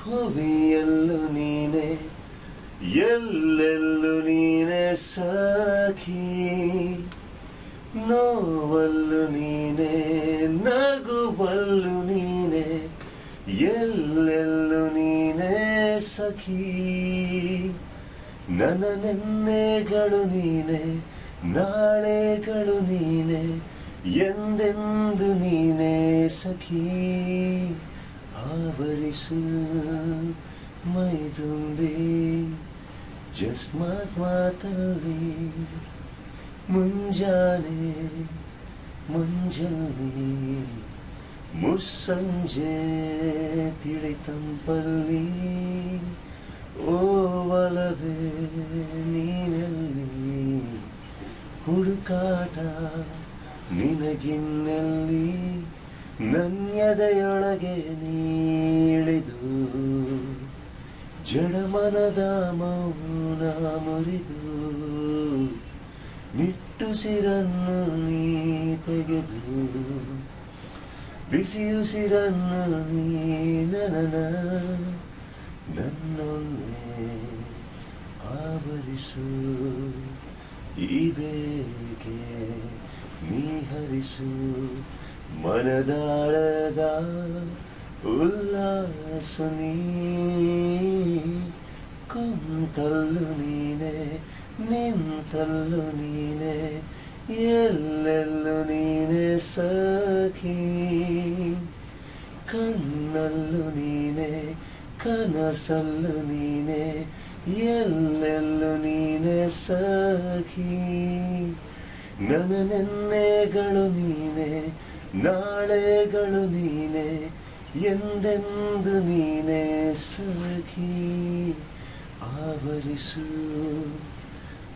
ಭುವಿಯಲ್ಲೂ ನೀನೆ ಎಲ್ಲೆಲ್ಲೂ ನೀನೆ ಸಖಿ ನೋವಲ್ಲೂ ನೀನೆ ನಗುವಲ್ಲೂ ನೀನೆ ಎಲ್ಲೆಲ್ಲೂ ನೀನೆ ಸಖಿ ನನ್ನ ನೆನ್ನೆಗಳು ನೀನೆ ನಾಳೆಗಳು ನೀನೆ ಎಂದೆಂದು ನೀನೆ ಸಖಿ ಆವರಿಸು ಮೈದುಂಬಿ ಜಸ್ಟ್ ಮಾತಲ್ಲಿ ಮುಂಜಾನೆ ಮಂಜಲ್ಲಿ ಮುಸ್ಸಂಜೆ ತಿಳಿತಂಪಲ್ಲಿ ಓವಲವೇ ನೀನೆಲ್ಲಿ ಹುಡುಕಾಟ ನಿನಗಿನ್ನೆಲ್ಲಿ ನನ್ಯದೆಯೊಳಗೆ ನೀಳಿದು ಜಡಮನದ ಮೌನ ಮುರಿದು ನಿಟ್ಟುಸಿರನ್ನು ನೀ ತೆಗೆದು ಬಿಸಿಯುಸಿರನ್ನು ನೀ ನನ್ನೊನ್ನೆ ಆವರಿಸು ಈ ಬೇಗೆ ನೀ ಹರಿಸು ಮನದಾಳದ ಉಲ್ಲಾಸ ನೀ ಕುಂತಲ್ಲು ನೀನೆ ನಿಂತಲ್ಲು ನೀನೆ ಎಲ್ಲೆಲ್ಲೂ ನೀನೆ ಸಖಿ ಕಣ್ಣಲ್ಲೂ ನೀನೆ ಕನಸಲ್ಲೂ ನೀನೆ ಎಲ್ಲೆಲ್ಲೂ ನೀನೆ ಸಖಿ ನನ್ನ ನೆನ್ನೆಗಳು ನೀನೆ ನಾಳೆಗಳು ನೀನೆ ಎಂದೆಂದು ನೀನೆ ಸಖಿ ಆವರಿಸು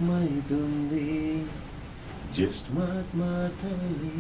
ಮೈದುಂಬಿ ಜಸ್ಟ್ ಮಾತಲ್ಲಿ